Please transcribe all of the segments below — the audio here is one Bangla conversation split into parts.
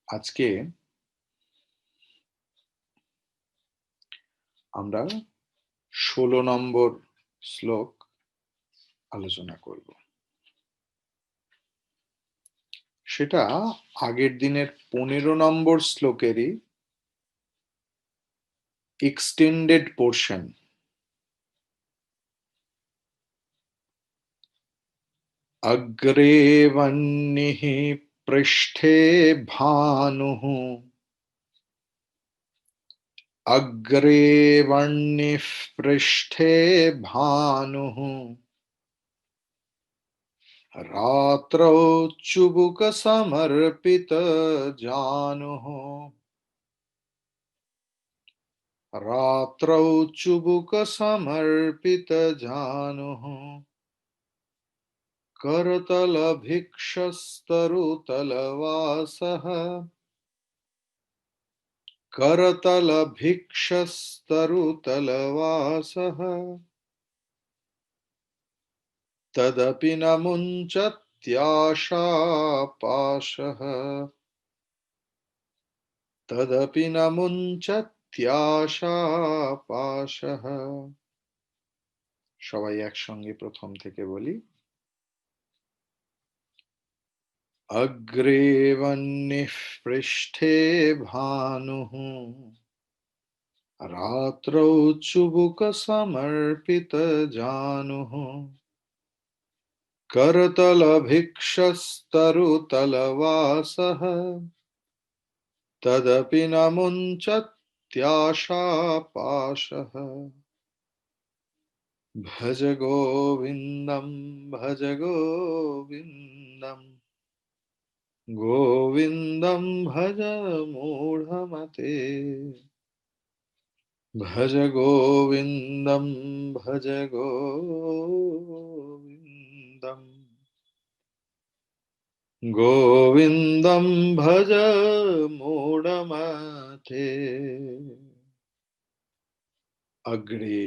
আজকে আমরা 16 নম্বর শ্লোক আলোচনা করব। সেটা আগের দিনের 15 নম্বর শ্লোকেরই এক্সটেন্ডেড পোর্শন। अग्रे वह्निः पृष्ठे भानुः अग्रे वह्निः पृष्ठे भानुः रात्रौ चुबुकसमर्पितजानुः रात्रौ चुबुकसमर्पितजानुः करतलभिक्षस्तरुतलवासः करतलभिक्षस्तरुतलवासः तदपि न मुञ्चत्याशापाशः तदपि न मुञ्चत्याशापाशः। সবাই একসঙ্গে প্রথম থেকে বলি। अग्रे वह्निः पृष्ठे भानुः रात्रौ चुबुकसमर्पितजानुः करतलभिक्षस्तरुतलवासः तदपि न मुञ्चत्याशापाशः। भज गोविन्दं भज गोविन्दं गोविन्दं भज मूढमते भज गोविन्दं भज गोविन्दं गोविन्दं भज मूढमते। अग्रे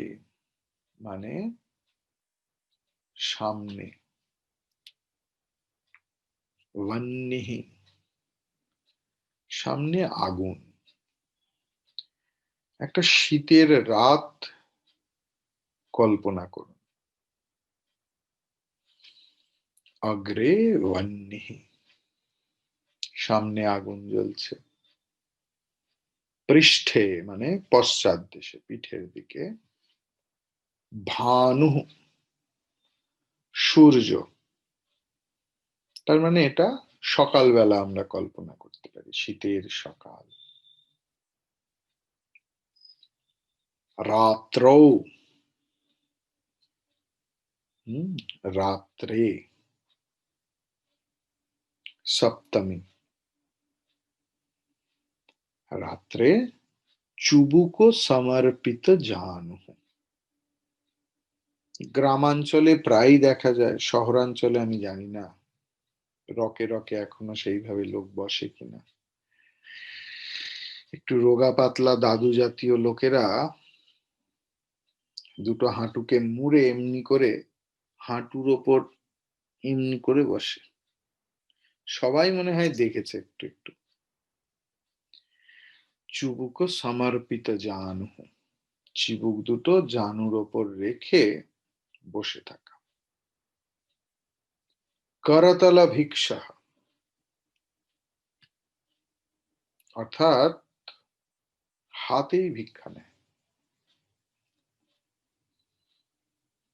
মানে সামনে, वह्निः সামনে আগুন। একটা শীতের রাত কল্পনা করুন। अग्रे वह्निः সামনে আগুন জ্বলছে। পৃষ্ঠে মানে পশ্চাৎ দেশে, পিঠের দিকে। ভানু সূর্য, তার মানে এটা সকালবেলা আমরা কল্পনা করতে পারি, শীতের সকাল। রাত্রৌ রাত্রে, সপ্তমী। রাত্রে চুবুক সমর্পিত জানু। গ্রামাঞ্চলে প্রায় দেখা যায়, শহরাঞ্চলে আমি জানি না, রকে রকে এখনো সেইভাবে লোক বসে কিনা। একটু রোগা পাতলা দাদু জাতীয় লোকেরা দুটো হাঁটুকে মুড়ে এমনি করে হাঁটুর ওপর এমনি করে বসে। সবাই মনে হয় দেখেছে একটু একটু। চুবুক সমর্পিত জানু, চিবুক দুটো জানুর ওপর রেখে বসে থাকা। করতল ভিক্ষা অর্থাৎ হাতেই ভিক্ষা নেয়।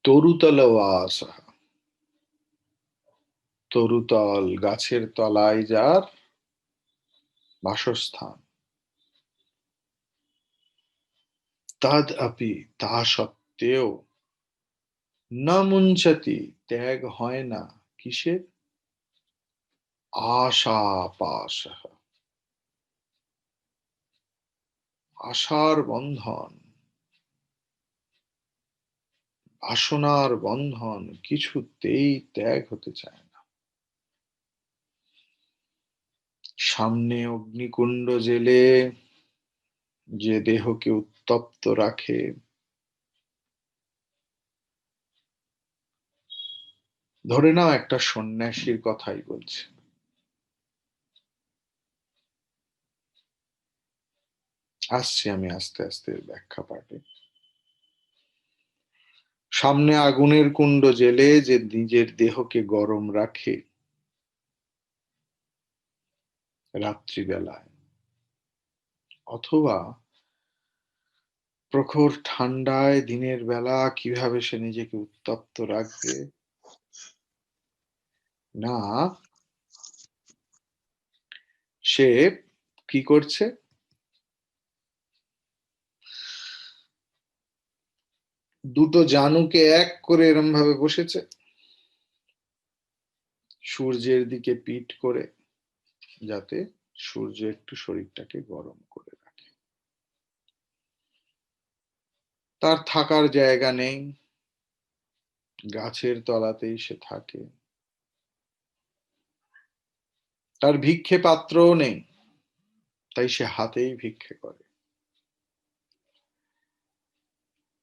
তরুতল বাস, তরুতল গাছের তলায় যার বাসস্থান। তদ আপি তা সত্ত্বেও, না মুঞ্চতি ত্যাগ হয় না কিসের? আশাপাশ, আশার বন্ধন, বাসনার বন্ধন কিছুতেই ত্যাগ হতে চায় না। সামনে অগ্নিকুণ্ড জেলে যে দেহকে উত্তপ্ত রাখে, ধরে নাও একটা সন্ন্যাসীর কথাই বলছে। আসছি আমি আস্তে আস্তে ব্যাখ্যা পাঠে। সামনে আগুনের কুণ্ড জেলে যে নিজের দেহকে গরম রাখে রাত্রিবেলায়, অথবা প্রখর ঠান্ডায় দিনের বেলা কিভাবে সে নিজেকে উত্তপ্ত রাখবে, না সে কি করছে, দুটো জানুকে এক করে এরম ভাবে বসেছে, সূর্যের দিকে পিঠ করে, যাতে সূর্য একটু শরীরটাকে গরম করে রাখে। তার থাকার জায়গা নেই, গাছের তলাতেই সে থাকে, তার ভিক্ষে পাত্রও নেই, তাই সে হাতেই ভিক্ষে করে।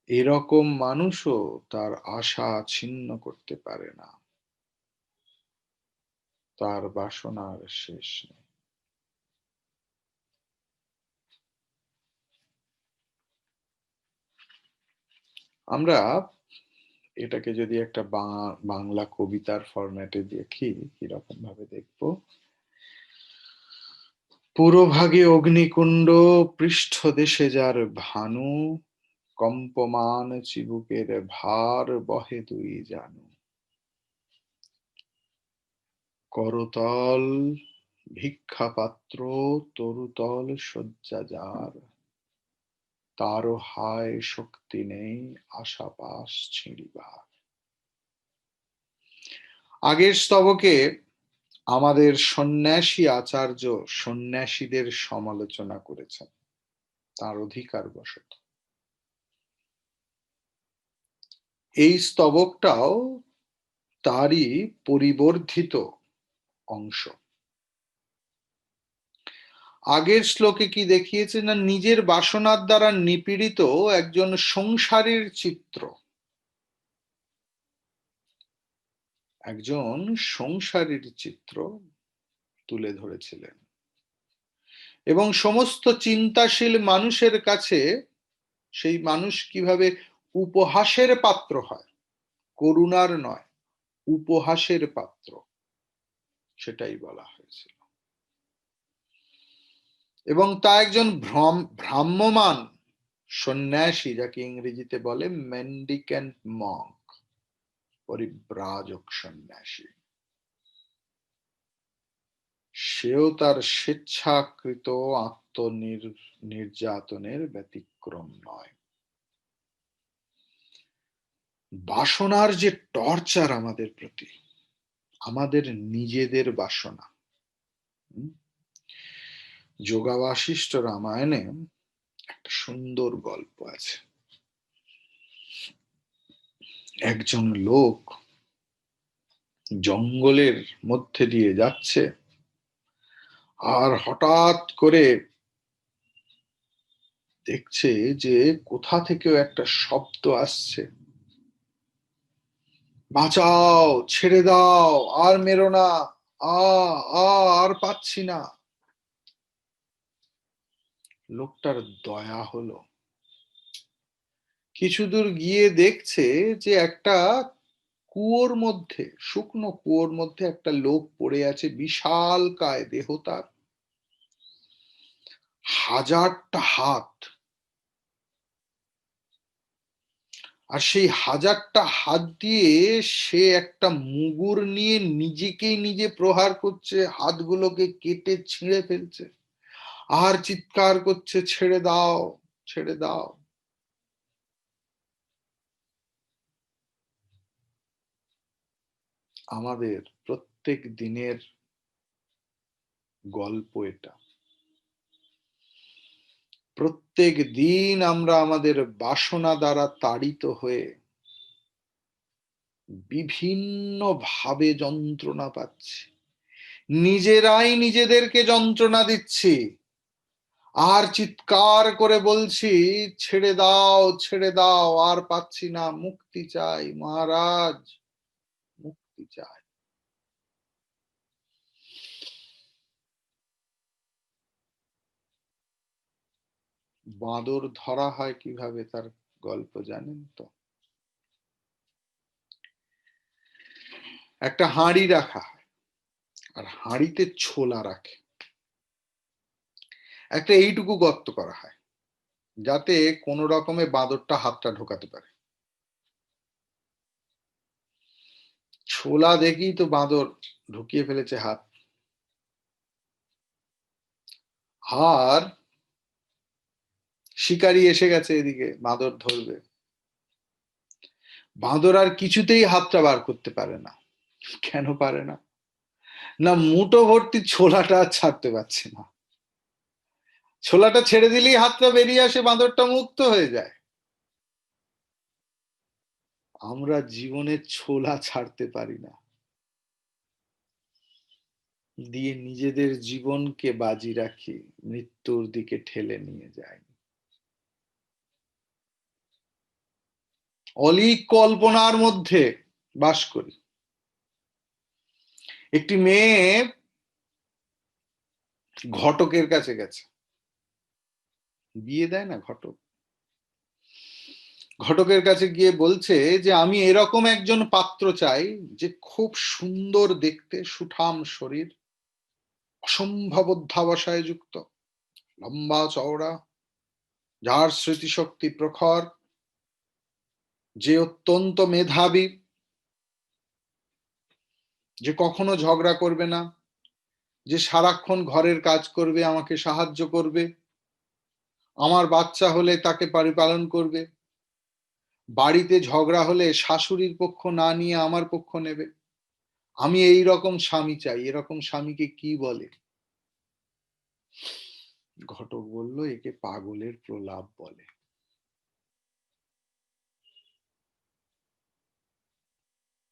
এরকম মানুষও তার আশা ছিন্ন করতে পারে না, তার বাসনার শেষ নেই। আমরা এটাকে যদি একটা বাংলা কবিতার ফরম্যাটে দেখি, কিরকম ভাবে দেখবো, পুরোভাগে অগ্নিকুণ্ড, পৃষ্ঠদেশে যার ভানু, কম্পমান চিবুকের ভার বহে দুই জানু, করতল ভিক্ষাপাত্র তরুতল শয্যা যার, তারও হায় শক্তি নেই আশাপাশ ছিঁড়িবার। আগের স্তবকে আমাদের সন্ন্যাসী আচার্য সন্ন্যাসীদের সমালোচনা করেছেন তার অধিকার বশত। এই স্তবকটাও তারই পরিবর্ধিত অংশ। আগের শ্লোকে কি দেখিয়েছে, না নিজের বাসনার দ্বারা নিপীড়িত একজন সংসারীর চিত্র, একজন সংসারীর চিত্র তুলে ধরেছিলেন, এবং সমস্ত চিন্তাশীল মানুষের কাছে সেই মানুষ কিভাবে উপহাসের পাত্র হয়, করুণার নয়, উপহাসের পাত্র, সেটাই বলা হয়েছিল। এবং তা একজন ভ্রাম্যমান সন্ন্যাসী, যাকে ইংরেজিতে বলে মেন্ডিক্যান্ট মঙ্ক, পরিব্রাজক সন্ন্যাসী, সেও তার স্বেচ্ছাকৃত নির্যাতনের ব্যতিক্রম নয়। বাসনার যে টর্চার আমাদের প্রতি, আমাদের নিজেদের বাসনা, যোগাবাশিষ্ঠ রামায়ণে একটা সুন্দর গল্প আছে। একজন লোক জঙ্গলের মধ্যে দিয়ে যাচ্ছে, আর হঠাৎ করে দেখছে যে কোথা থেকেও একটা শব্দ আসছে, বাঁচাও, ছেড়ে দাও, আর মেরো না, আ আ আর পাচ্ছি না। লোকটার দয়া হলো, কিছু দূর গিয়ে দেখছে যে একটা কুয়োর মধ্যে, শুকনো কুয়োর মধ্যে একটা লোক পড়ে আছে, বিশাল কায় দেহ তার, হাজারটা হাত, আর সেই হাজারটা হাত দিয়ে সে একটা মুগুর নিয়ে নিজেকেই নিজে প্রহার করছে, হাতগুলোকে কেটে ছিঁড়ে ফেলছে, আর চিৎকার করছে, ছেড়ে দাও, ছেড়ে দাও। আমাদের প্রত্যেক দিনের গল্প এটা। প্রত্যেক দিন আমরা আমাদের বাসনা দ্বারা তাড়িত হয়ে বিভিন্ন ভাবে যন্ত্রণা পাচ্ছি, নিজেরাই নিজেদেরকে যন্ত্রণা দিচ্ছি, আর চিৎকার করে বলছি, ছেড়ে দাও, ছেড়ে দাও, আর পাচ্ছি না, মুক্তি চাই মহারাজ, মুক্তি চাই। বাঁদর ধরা হয় কিভাবে তার গল্প জানেন তো? একটা হাঁড়ি রাখা হয়, আর হাঁড়িতে ছোলা রাখে। একটা এইটুকু গর্ত করা হয় যাতে কোনো রকমে বাঁদরটা হাতটা ঢোকাতে পারে। ছোলা দেখেই তো বাঁদর ঢুকিয়ে ফেলেছে হাত। আর শিকারী এসে গেছে এদিকে বাঁদর ধরবে। বাঁদর আর কিছুতেই হাতটা বার করতে পারে না। কেন পারে না? না, মুঠো ভর্তি ছোলাটা আর ছাড়তে পারছে না। ছোলাটা ছেড়ে দিলেই হাতটা বেরিয়ে আসে, বাঁদরটা মুক্ত হয়ে যায়। আমরা জীবনে ছোলা ছাড়তে পারি না, দিয়ে নিজেদের জীবনকে বাজি রাখি, মৃত্যুর দিকে ঠেলে নিয়ে যাই। অলীক কল্পনার মধ্যে বাস করি। একটি মেয়ে ঘটকের কাছে গেছে, বিয়ে দেয় না ঘটক। ঘটকের কাছে গিয়ে বলছে যে আমি এরকম একজন পাত্র চাই যে খুব সুন্দর দেখতে, সুঠাম শরীর, অসম্ভব অধ্যাবসায় যুক্ত, লম্বা চওড়া, যার স্মৃতিশক্তি প্রখর, যে অত্যন্ত মেধাবী, যে কখনো ঝগড়া করবে না, যে সারাক্ষণ ঘরের কাজ করবে, আমাকে সাহায্য করবে, আমার বাচ্চা হলে তাকে পরিপালন করবে, বাড়িতে ঝগড়া হলে শাশুড়ির পক্ষ না নিয়ে আমার পক্ষ নেবে। আমি এই রকম স্বামী চাই। এরকম স্বামীকে কি বলে? ঘটক বলল, একে পাগলের প্রলাপ বলে।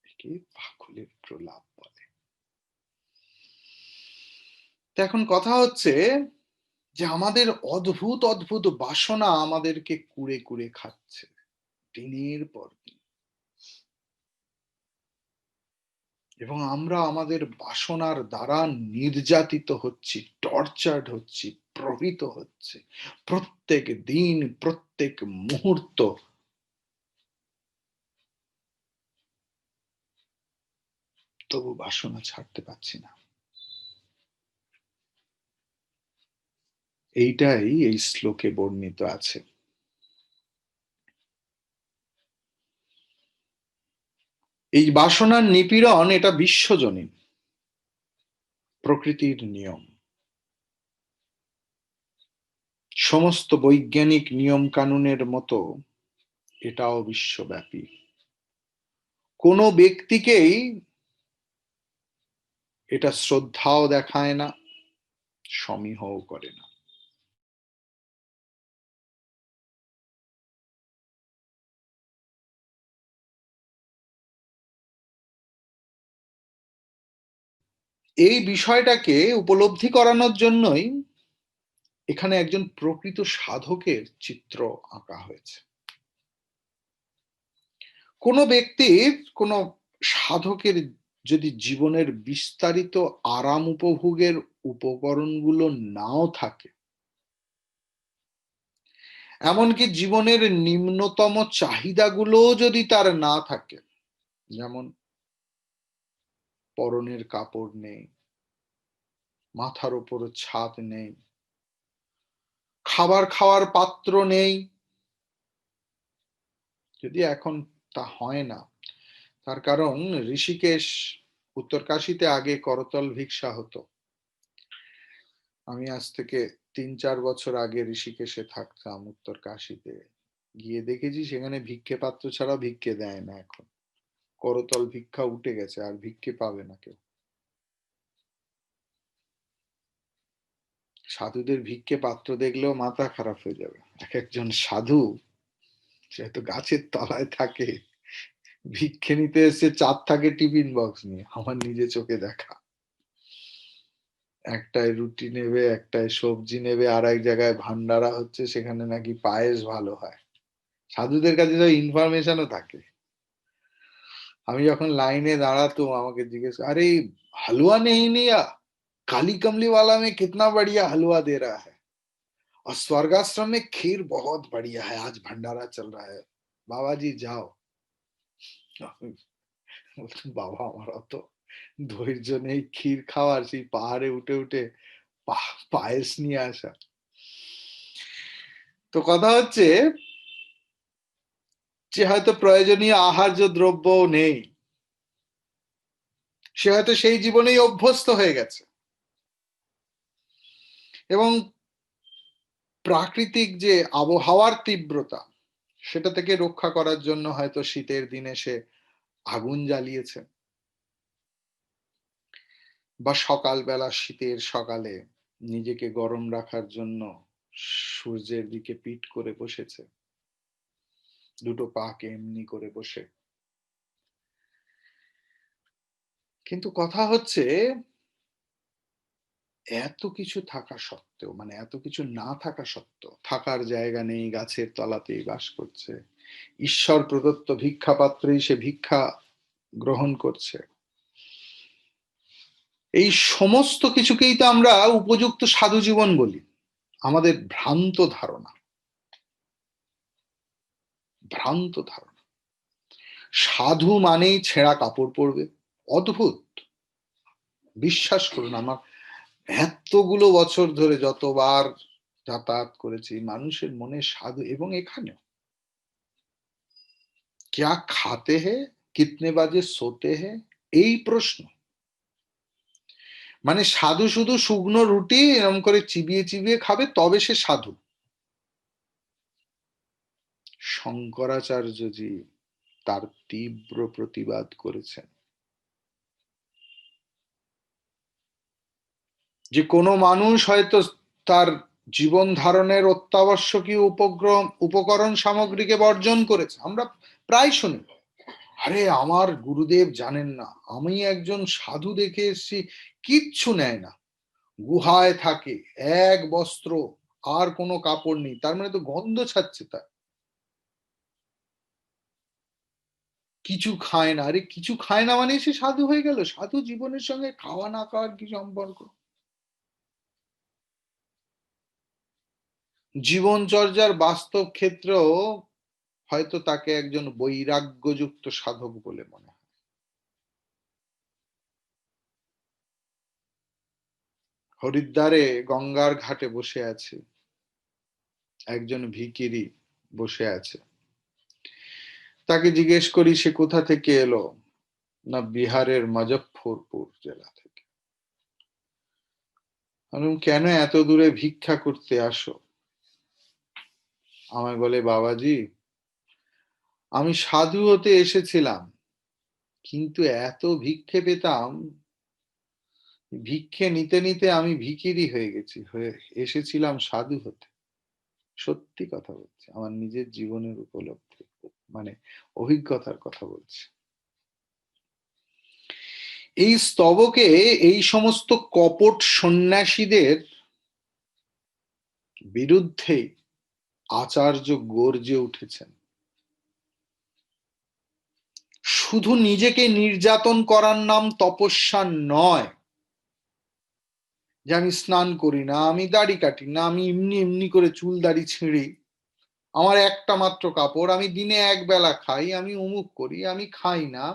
একে পাগলের প্রলাপ বলে। তো এখন কথা হচ্ছে যে আমাদের অদ্ভুত অদ্ভুত বাসনা আমাদেরকে কুড়ে কুড়ে খাচ্ছে দিনের পর দিন, এবং আমরা আমাদের বাসনার দ্বারা নির্যাতিত হচ্ছি, টর্চার্ড হচ্ছি, প্রহৃত হচ্ছে প্রত্যেক দিন, প্রত্যেক মুহূর্ত। তবু বাসনা ছাড়তে পারছি না। এইটাই এই শ্লোকে বর্ণিত আছে। এই বাসনার নিপীড়ন এটা বিশ্বজনীন, প্রকৃতির নিয়ম। সমস্ত বৈজ্ঞানিক নিয়ম কানুনের মতো এটাও বিশ্বব্যাপী। কোনো ব্যক্তিকেই এটা শ্রদ্ধাও দেখায় না, সমীহও করে না। এই বিষয়টাকে উপলব্ধি করানোর জন্যই এখানে একজন প্রকৃত সাধকের চিত্র আঁকা হয়েছে। কোনো ব্যক্তির, কোনো সাধকের যদি জীবনের বিস্তারিত আরাম উপভোগের উপকরণগুলো নাও থাকে, এমনকি জীবনের নিম্নতম চাহিদাগুলোও যদি তার না থাকে, যেমন পরনের কাপড় নেই, মাথার উপর ছাদ নেই, খাবার খাওয়ার পাত্র নেই, যদি এখন তা হয় না, তার কারণ ঋষিকেশ, উত্তরকাশীতে আগে করতল ভিক্ষা হতো। আমি আজ থেকে 3-4 বছর আগে ঋষিকেশে থাকতাম, উত্তরকাশীতে গিয়ে দেখেছি সেখানে ভিক্ষে পাত্র ছাড়া ভিক্ষে দেয় না। এখন করতল ভিক্ষা উঠে গেছে, আর ভিক্ষে পাবে না কেউ। সাধুদের ভিক্ষে পাত্র দেখলেও মাথা খারাপ হয়ে যাবে। এক একজন সাধু যেহেতু গাছের তলায় থাকে, ভিক্ষে নিতে এসে 4 থাকে টিফিন বক্স নিয়ে, আমার নিজে চোখে দেখা। একটায় রুটি নেবে, একটায় সবজি নেবে, আর এক জায়গায় ভান্ডারা হচ্ছে, সেখানে নাকি পায়েস ভালো হয়। সাধুদের কাছে তো ইনফরমেশনও থাকে। আমি যখন লাইনে দাঁড়াতো, আমাকে জিজ্ঞেস, আরে हलवा नहीं लिया, काली कमली वाला में कितना बढ़िया हलवा दे रहा है, और स्वर्गाश्रम में खीर बहुत बढ़िया है, आज भंडारा चल रहा है, बाबा जी जाओ। বলছি, বাবা আমার অত ধৈর্য নেই ক্ষীর খাওয়ার, সেই পাহাড়ে উঠে উঠে পায়েস নিয়ে আসা। তো কথা হচ্ছে যে হয়তো প্রয়োজনীয় আহার্য দ্রব্য নেই, সে হয়তো সেই জীবনেই অভ্যস্ত হয়ে গেছে, এবং প্রাকৃতিক যে আবহাওয়ার তীব্রতা সেটা থেকে রক্ষা করার জন্য হয়তো শীতের দিনে সে আগুন জ্বালিয়েছে, বা সকালবেলা শীতের সকালে নিজেকে গরম রাখার জন্য সূর্যের দিকে পিঠ করে বসেছে, দুটো পাকে এমনি করে বসে। কিন্তু কথা হচ্ছে এত কিছু থাকা সত্ত্বেও, মানে এত কিছু না থাকা সত্ত্বেও, থাকার জায়গা নেই, গাছের তলাতেই বাস করছে, ঈশ্বর প্রদত্ত ভিক্ষা পাত্রেই সে ভিক্ষা গ্রহণ করছে। এই সমস্ত কিছুকেই তো আমরা উপযুক্ত সাধু জীবন বলি। আমাদের ভ্রান্ত ধারণা, ভ্রান্ত ধারণা সাধু মানেই ছেঁড়া কাপড় পরবে। অদ্ভুত, বিশ্বাস করুন, আমার এতগুলো বছর ধরে যতবার যাতায়াত করেছি, মানুষের মনে সাধু, এবং এখানেও क्या खाते हैं, कितने बजे सोते हैं, এই প্রশ্ন। মানে সাধু শুধু শুকনো রুটি এরকম করে চিবিয়ে চিবিয়ে খাবে তবে সে সাধু। শঙ্করাচার্যজি তার তীব্র প্রতিবাদ করেছেন যে কোনো মানুষ হয়তো তার জীবন ধারণের অত্যাবশ্যকীয় উপকরণ সামগ্রীকে বর্জন করেছে। আমরা প্রায় শুনি, আরে আমার গুরুদেব জানেন না, আমি একজন সাধু দেখে এসেছি, কিচ্ছু নেয় না, গুহায় থাকে, এক বস্ত্র, আর কোনো কাপড় নেই, তার মানে তো গন্ধ ছাড়ছে তার, কিছু খায় না। আরে কিছু খায় না মানে সে সাধু হয়ে গেল? সাধু জীবনের সঙ্গে খাওয়া না খাওয়ার কি সম্পর্ক? জীবনচর্যার বাস্তব ক্ষেত্রেও হয়তো তাকে একজন বৈরাগ্যযুক্ত সাধক বলে মনে হয়। হরিদ্বারে গঙ্গার ঘাটে বসে আছে একজন ভিখিরি, বসে আছে, তাকে জিজ্ঞেস করি সে কোথা থেকে এলো, না বিহারের মুজফ্ফরপুর জেলা থেকে। আমি কেন এত দূরে ভিক্ষা করতে আসো? আমায় বলে, বাবাজি আমি সাধু হতে এসেছিলাম, কিন্তু এত ভিক্ষে পেতাম, ভিক্ষে নিতে নিতে আমি ভিখিরি হয়ে গেছি, হয়ে এসেছিলাম সাধু হতে। সত্যি কথা বলছি, আমার নিজের জীবনের উপলব্ধি, মানে অভিজ্ঞতার কথা বলছি। এই স্তবকে এই সমস্ত কপট সন্ন্যাসীদের বিরুদ্ধে আচার্য গর্জে উঠেছেন। শুধু নিজেকে নির্যাতন করার নাম তপস্যা নয়, যে আমি স্নান করি না, আমি দাড়ি কাটি না, আমি এমনি এমনি করে চুল দাড়ি ছিঁড়ি, আমার একটা মাত্র কাপড়, আমি দিনে এক বেলা খাই, আমি অমুক করি, আমি খাই না,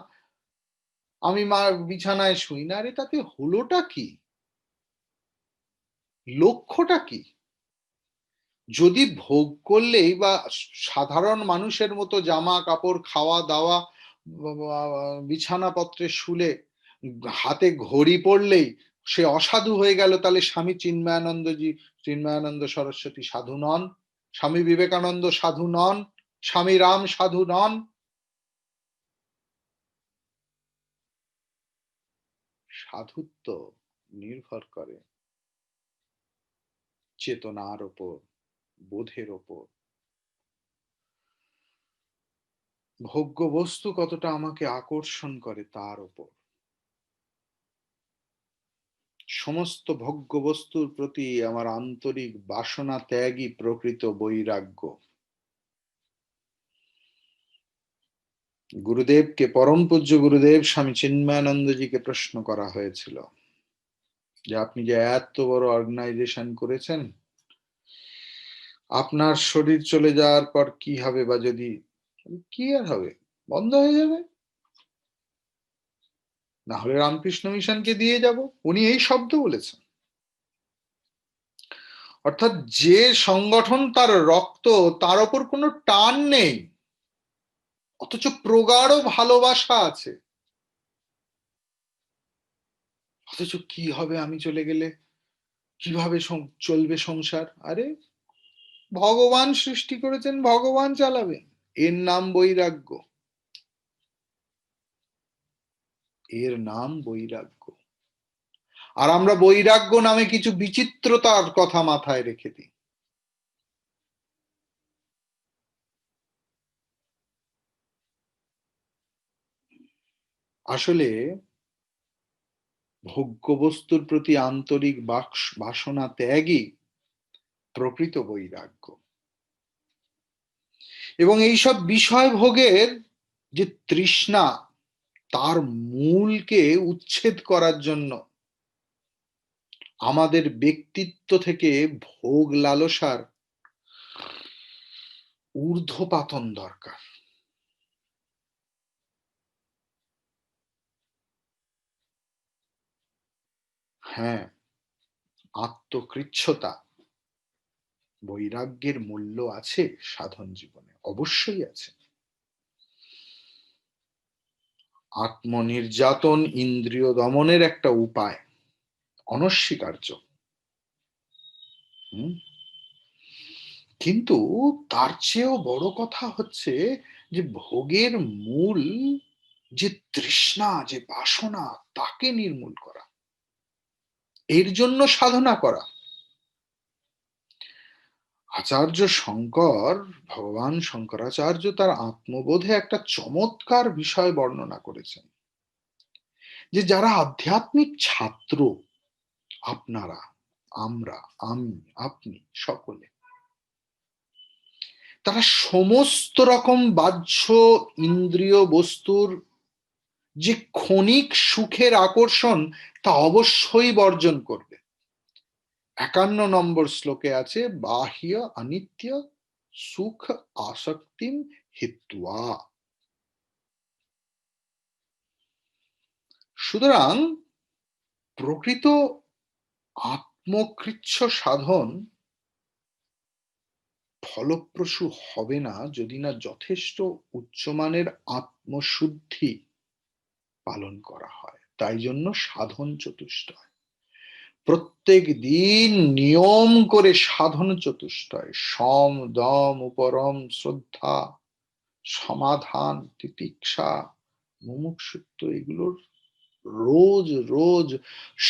আমি বিছানায় শুই না। আরে তাতে হলোটা কি? লক্ষ্যটা কি? যদি ভোগ করলেই বা সাধারণ মানুষের মতো জামা কাপড়, খাওয়া দাওয়া, বিছানাপত্রে শুলে, হাতে ঘড়ি পড়লেই সে অসাধু হয়ে গেল, তাহলে স্বামী চিন্ময়ানন্দজি, চিন্ময়ানন্দ সরস্বতী সাধু নন, স্বামী বিবেকানন্দ সাধু নন, স্বামী রাম সাধু নন। সাধুত্ব নির্ভর করে চেতনার ওপর, বোধের ওপর, ভোগ্য বস্তু কতটা আমাকে আকর্ষণ করে তার ওপর। সমস্ত ভোগ্য বস্তুর প্রতি আমার আন্তরিক বাসনা ত্যাগই প্রকৃত বৈরাগ্য। গুরুদেবকে, পরম পূজ্য গুরুদেব স্বামী চিন্ময়ানন্দজিকে প্রশ্ন করা হয়েছিল যে আপনি যে এত বড় অর্গানাইজেশন করেছেন, আপনার শরীর চলে যাওয়ার পর কি হবে, বা যদি, কি আর হবে, বন্ধ হয়ে যাবে। না হলে রামকৃষ্ণ মিশনকে দিয়ে যাব। উনি এই শব্দ বলেছেন। অর্থাৎ যে সংগঠন তার রক্ত, তার ওপর কোনো টান নেই, অথচ প্রগাঢ় ভালোবাসা আছে। অথচ কি হবে আমি চলে গেলে, কিভাবে চলবে সংসার? আরে, ভগবান সৃষ্টি করেছেন, ভগবান চালাবেন। এর নাম বৈরাগ্য। এর নাম বৈরাগ্য। আর আমরা বৈরাগ্য নামে কিছু বিচিত্রতার কথা মাথায় রেখে দিই। আসলে ভোগ্য বস্তুর প্রতি আন্তরিক বাসনা ত্যাগই প্রকৃত বৈরাগ্য। এবং এইসব বিষয় ভোগের যে তৃষ্ণা, তার মূলকে উচ্ছেদ করার জন্য আমাদের ব্যক্তিত্ব থেকে ভোগ লালসার ঊর্ধ্বপাতন দরকার। হ্যাঁ, আত্মকৃচ্ছতা, বৈরাগ্যের মূল্য আছে সাধন জীবনে, অবশ্যই আছে। আত্মনির্যাতন ইন্দ্রিয় দমনের একটা উপায়, অনস্বীকার্য। হুম। কিন্তু তার চেয়েও বড় কথা হচ্ছে যে ভোগের মূল যে তৃষ্ণা, যে বাসনা, তাকে নির্মূল করা, এর জন্য সাধনা করা। আচার্য শঙ্কর, ভগবান শঙ্করাচার্য তার আত্মবোধে একটা চমৎকার বিষয় বর্ণনা করেছেন, যে যারা আধ্যাত্মিক ছাত্র, আপনারা, আমরা, আমি, আপনি, সকলে, তারা সমস্ত রকম বাহ্য ইন্দ্রিয় বস্তুর যে ক্ষণিক সুখের আকর্ষণ, তা অবশ্যই বর্জন করবে। 51 শ্লোকে আছে, বাহ্য অনিত্য সুখ আসক্তিম হিত্বা। সুতরাং প্রকৃত আত্মকৃচ্ছ সাধন ফলপ্রসূ হবে না যদি না যথেষ্ট উচ্চমানের আত্মশুদ্ধি পালন করা হয়। তাই জন্য সাধন চতুষ্টয়, প্রত্যেক দিন নিয়ম করে সাধন চতুষ্টয়, সম দম উপরম শ্রদ্ধা, সমাধান, তিতিক্ষা, মুমুক্ষুত্ব, এগুলোর রোজ রোজ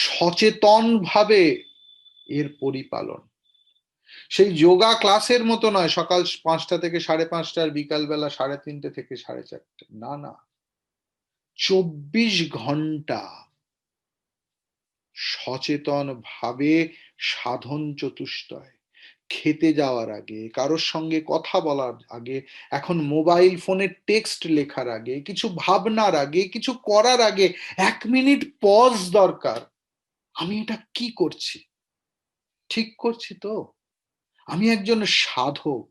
সচেতন ভাবে এর পরিপালন। সেই যোগা ক্লাসের মতো নয়, সকাল 5টা থেকে 5:30 আর বিকাল বেলা 3:30 থেকে 4:30। না না, 24 ঘন্টা সচেতন ভাবে সাধন চতুষ্টয়। খেতে যাওয়ার আগে, কারোর সঙ্গে কথা বলার আগে, এখন মোবাইল ফোনে টেক্সট লেখার আগে, কিছু ভাবনার আগে, কিছু করার আগে 1 মিনিট পজ দরকার। আমি এটা কি করছি? ঠিক করছি তো? আমি একজন সাধক,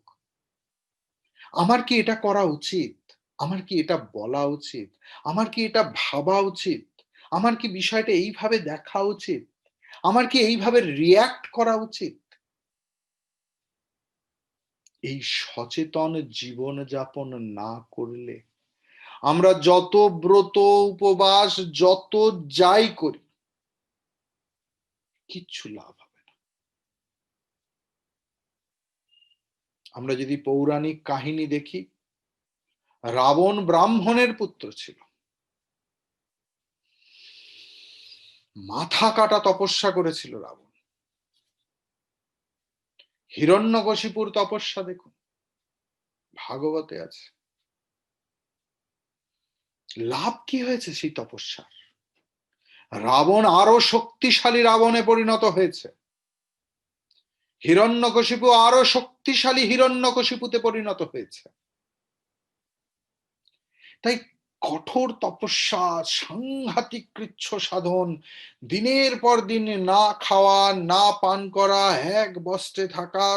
আমার কি এটা করা উচিত? আমার কি এটা বলা উচিত? আমার কি এটা ভাবা উচিত? আমার কি বিষয়টা এইভাবে দেখা উচিত? আমার কি এইভাবে রিয়্যাক্ট করা উচিত? এই সচেতন জীবনযাপন না করলে আমরা যত ব্রত উপবাস, যত যাই করি, কিচ্ছু লাভ হবে না। আমরা যদি পৌরাণিক কাহিনী দেখি, রাবণ ব্রাহ্মণের পুত্র ছিল, মাথা কাটা তপস্যা করেছিল রাবণ। হিরণ্যকশিপুর তপস্যা দেখুন, ভাগবতে আছে। লাভ কি হয়েছে সেই তপস্যার? রাবণ আরো শক্তিশালী রাবণে পরিণত হয়েছে, হিরণ্যকশিপু আরো শক্তিশালী হিরণ্যকশিপুতে পরিণত হয়েছে। তাই কঠোর তপস্যা, সাংঘাতিক কৃচ্ছ সাধন, দিনের পর দিন না খাওয়া, না পান করা, এক বস্ত্রে থাকা,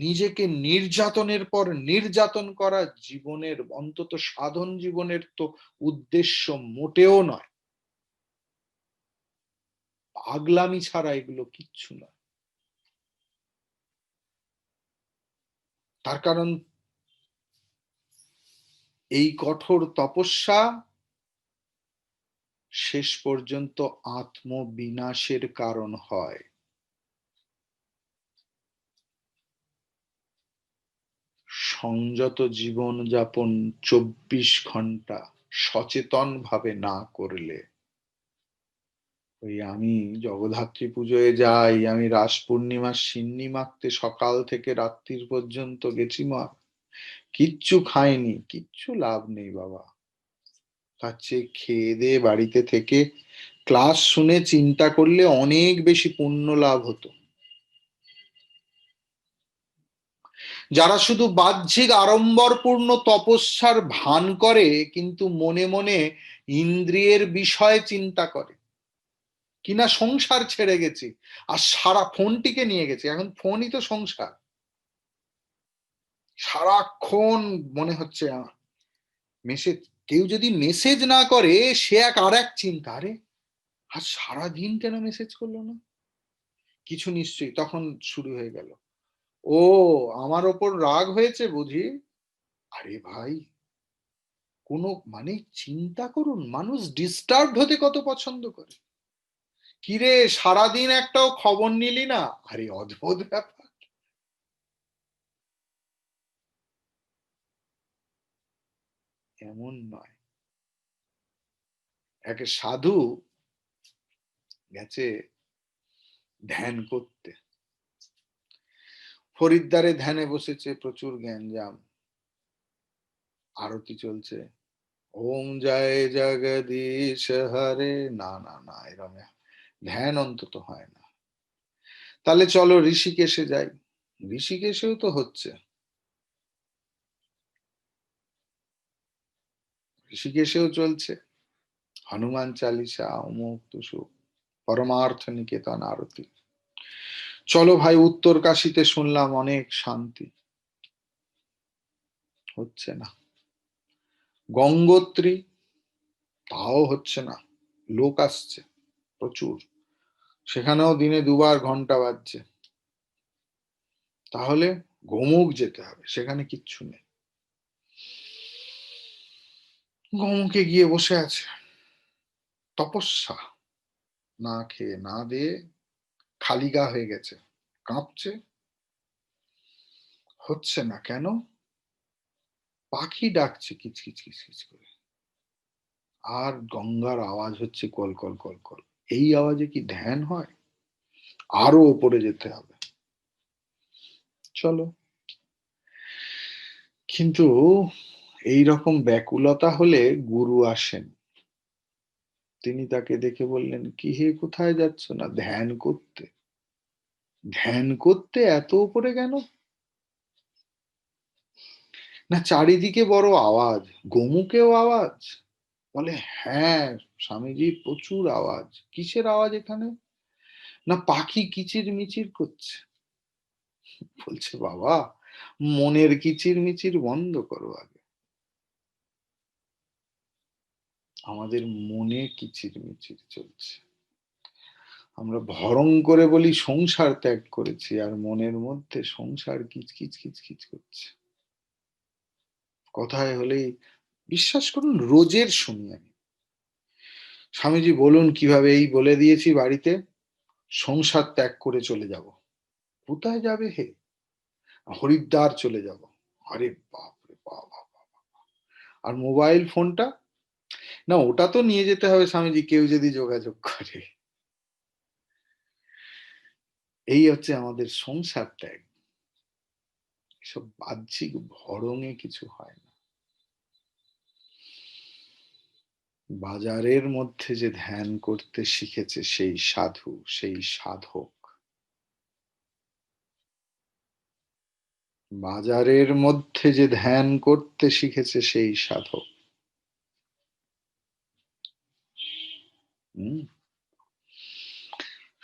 নিজেকে নির্যাতনের পর নির্যাতন করা জীবনের, অন্তত সাধন জীবনের তো উদ্দেশ্য মোটেও নয়। পাগলামি ছাড়া এগুলো কিচ্ছু নয়। তার কারণ এই কঠোর তপস্যা শেষ পর্যন্ত আত্মবিনাশের কারণ হয়। সংযত জীবন যাপন 24 ঘন্টা সচেতন ভাবে না করলে, ওই আমি জগদ্ধাত্রী পুজোয় যাই, আমি রাস পূর্ণিমার সিন্নি মাখতে সকাল থেকে রাত্রির পর্যন্ত গেছি মা, কিচ্ছু খাইনি, কিচ্ছু লাভ নেই বাবা। তার চেয়ে খেয়ে দিয়ে বাড়িতে থেকে ক্লাস শুনে চিন্তা করলে অনেক বেশি পুণ্য লাভ হতো। যারা শুধু বাহ্যিক আড়ম্বরপূর্ণ তপস্যার ভান করে কিন্তু মনে মনে ইন্দ্রিয়ের বিষয়ে চিন্তা করে, কিনা সংসার ছেড়ে গেছি আর সারা ফোনটিকে নিয়ে গেছে, এখন ফোনই তো সংসার, সারাক্ষণ মনে হচ্ছে মেসেজ, কেউ যদি মেসেজ না করে সে আর এক চিন্তা, আরে আর সারাদিন কেন মেসেজ করলো না, কিছু নিশ্চয়ই, তখন শুরু হয়ে গেল, ও আমার ওপর রাগ হয়েছে বুঝি। আরে ভাই, কোনো মানে চিন্তা করুন, মানুষ ডিস্টার্ব হতে কত পছন্দ করে। কিরে সারাদিন একটাও খবর নিলি না, আরে অদ্ভুত ব্যাপার। এমন নয়। এক সাধু গেছে ধ্যান করতে, হরিদ্বারে ধ্যানে বসেছে, প্রচুর জ্ঞানজাম, আরতি চলছে, ওম জয় জগদীশ হরে, না না না, এরম ধ্যান অন্তত হয় না। তাহলে চলো ঋষিকেশে যাই, ঋষিকেশেও তো হচ্ছে, ঋষিকেশেও চলছে হনুমান চালিসা, অমুক তুসুক, পরমার্থ নিকেতন আরতি। চলো ভাই উত্তর কাশীতে শুনলাম অনেক শান্তি, হচ্ছে না। গঙ্গোত্রী, তাও হচ্ছে না, লোক আসছে প্রচুর, সেখানেও দিনে দুবার ঘন্টা বাজছে। তাহলে গোমুখ যেতে হবে, সেখানে কিচ্ছু নেই। গোমুখে গিয়ে বসে আছে তপস্যা, না খেয়ে না দিয়ে, খালি গা হয়ে গেছে, কাঁপছে, হচ্ছে না কেন, পাখি ডাকছে কিচকিচ কিচকিচ করে, আর গঙ্গার আওয়াজ হচ্ছে কল কল কল কল, এই আওয়াজে কি ধ্যান হয়, আরো ওপরে যেতে হবে। চলো, কিন্তু এই রকম ব্যাকুলতা হলে গুরু আসেন, তিনি তাকে দেখে বললেন, কি হে কোথায় যাচ্ছ, না ধ্যান করতে, ধ্যান করতে এত উপরে কেন, না চারিদিকে বড় আওয়াজ, গোমুখেও আওয়াজ, বলে হ্যাঁ স্বামীজি প্রচুর আওয়াজ, কিসের আওয়াজ এখানে, না পাখি কিচির মিচির করছে। বলছে বাবা, মনের কিচির মিচির বন্ধ করো আগে, আমাদের মনে কিচির মিচির চলছে, আমরা ভরং করে বলি সংসার ত্যাগ করেছি, আর মনের মধ্যে সংসার কিচকিচ কিচকিচ করছে। কথায় হলেই, বিশ্বাস করুন রোজের শুনি আমি, স্বামীজি বলুন কিভাবে, এই বলে দিয়েছি বাড়িতে সংসার ত্যাগ করে চলে যাব, কোথায় যাবে হে, হরিদ্বার চলে যাব, আরে বাপ রে বাপ, আর মোবাইল ফোনটা, না ওটা তো নিয়ে যেতে হবে স্বামীজি, কেউ যদি যোগাযোগ করে, এই হচ্ছে আমাদের সংসার ত্যাগ, এসব বাহ্যিক ভরঙে কিছু হয় না। বাজারের মধ্যে যে ধ্যান করতে শিখেছে সেই সাধু, সেই সাধক, বাজারের মধ্যে যে ধ্যান করতে শিখেছে সেই সাধক। হুম,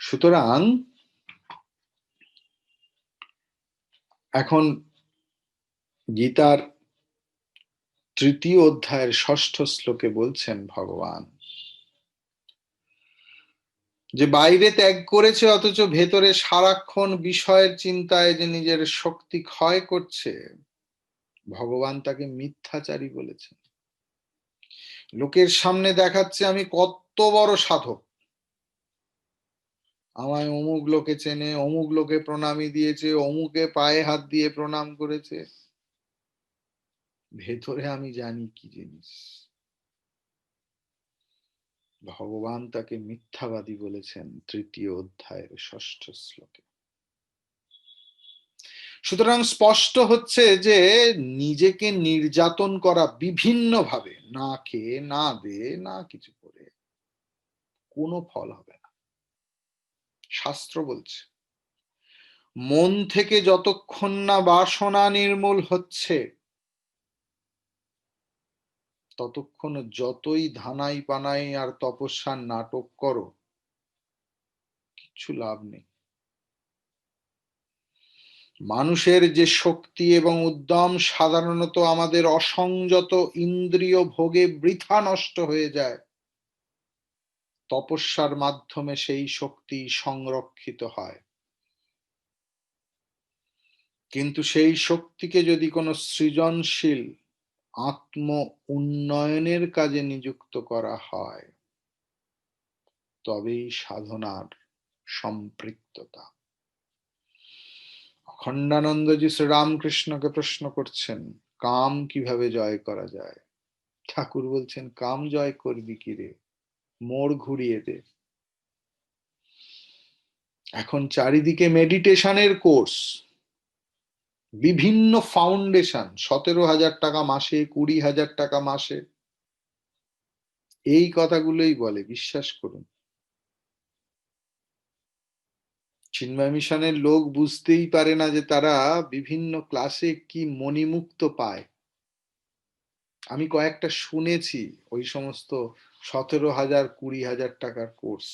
সুতরাং এখন গীতার 3য় অধ্যায়ের 6ষ্ঠ শ্লোকে বলছেন ভগবান যে বাইরে ত্যাগ করেছে অথচ ভেতরে সারাক্ষণ বিষয়ের চিন্তায় যে নিজের শক্তি ক্ষয় করছে, ভগবান তাকে মিথ্যাচারী বলেছেন। লোকের সামনে দেখাচ্ছে আমি কত বড় সাধক, আমায় অমুক লোকে চেনে, অমুক লোকে প্রণামী দিয়েছে, অমুকে পায়ে হাত দিয়ে প্রণাম করেছে, ভেতরে আমি জানি কি জিনিস। ভগবান তাকে মিথ্যাবাদী বলেছেন 3য় অধ্যায়ের 6ষ্ঠ শ্লোকে। সুতরাং স্পষ্ট হচ্ছে যে নিজেকে নির্যাতন করা বিভিন্ন ভাবে, না খেয়ে না দিয়ে না কিছু করে, কোনো ফল হবে না। শাস্ত্র বলছে মন থেকে যতক্ষণ না বাসনা নির্মূল হচ্ছে ততক্ষণ যতই ধানাই পানাই আর তপস্যার নাটক করো, কিছু লাভ নেই। মানুষের যে শক্তি এবং উদ্যম সাধারণত আমাদের অসংযত ইন্দ্রিয় ভোগে বৃথা নষ্ট হয়ে যায়, তপস্যার মাধ্যমে সেই শক্তি সংরক্ষিত হয়। কিন্তু সেই শক্তিকে যদি কোনো সৃজনশীল আত্ম উন্নয়নের কাজে নিযুক্ত করা হয়, তবেই সাধনার সম্পৃক্ততা। অখণ্ডানন্দজি শ্রীরামকৃষ্ণকে প্রশ্ন করছেন কাম কিভাবে জয় করা যায়। ঠাকুর বলছেন কাম জয় করবি কি রে, মোড় ঘুরিয়ে দে। এখন চারিদিকে মেডিটেশনের কোর্স, বিভিন্ন ফাউন্ডেশন, 17,000 টাকা মাসে, 20,000 টাকা মাসে, এই কথাগুলোই বলে, বিশ্বাস করুন। চিন্ময় মিশনের লোক বুঝতেই পারে না যে তারা বিভিন্ন ক্লাসে কি মণিমুক্ত পায়। আমি কয়েকটা শুনেছি ওই সমস্ত 17,000 20,000 টাকার কোর্স।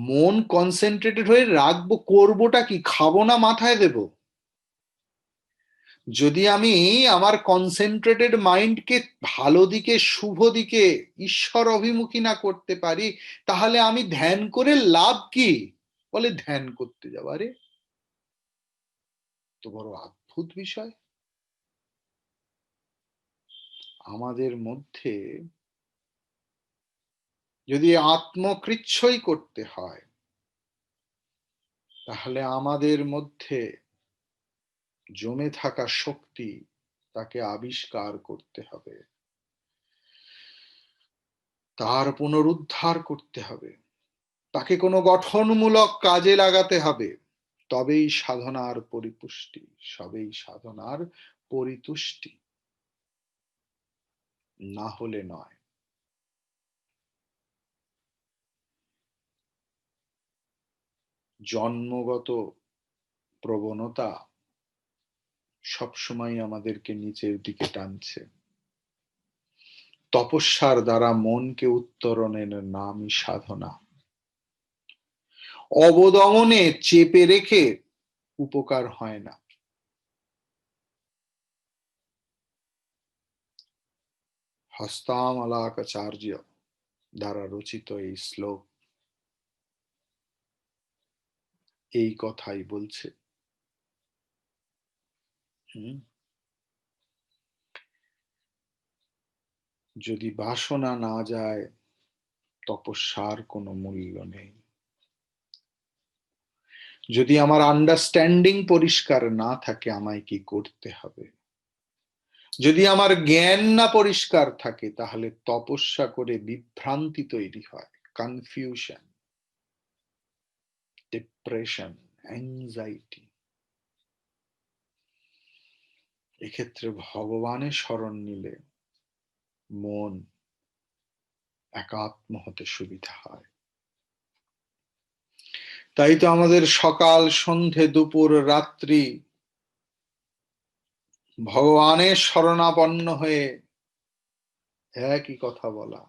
মন কনসেন্ট্রেটেড হয়ে রাখবো, করবোটা কি, খাবো না মাথায় দেব? যদি আমি আমার কনসেন্ট্রেটেড মাইন্ডকে ভালো দিকে, শুভ দিকে, ঈশ্বর অভিমুখী না করতে পারি, তাহলে আমি ধ্যান করে লাভ কি? বলে ধ্যান করতে যাবো। আরে তো বড় অদ্ভুত বিষয়। আমাদের মধ্যে যদি আত্মকৃচ্ছই করতে হয়, তাহলে আমাদের মধ্যে জমে থাকা শক্তি তাকে আবিষ্কার করতে হবে, তার পুনরুদ্ধার করতে হবে, তাকে কোনো গঠনমূলক কাজে লাগাতে হবে। তবেই সাধনার পরিপুষ্টি, সবেই সাধনার পরিতুষ্টি, না হলে নয়। জন্মগত প্রবণতা সবসময় আমাদেরকে নিচের দিকে টানছে। তপস্যার দ্বারা মনকে উত্তরণের নামই সাধনা। অবদমনে চেপে রেখে উপকার হয় না। হস্তামলাকাচার্য দ্বারা রচিত এই শ্লোক এই কথাই বলছে। যদি বাসনা না যায়, তপস্যার কোনো মূল্য নেই। যদি আমার আন্ডারস্ট্যান্ডিং পরিষ্কার না থাকে, আমায় কি করতে হবে, যদি আমার জ্ঞান না পরিষ্কার থাকে, তাহলে তপস্যা করে বিভ্রান্তি তৈরি হয়, কনফিউশন, ডিপ্রেশন, অ্যাংজাইটি। এক্ষেত্রে ভগবানের শরণ নিলে মন একাত্ম হতে সুবিধা হয়। তাই তো আমাদের সকাল, সন্ধে, দুপুর, রাত্রি ভগবানের শরণাপন্ন হয়ে একই কথা বলা,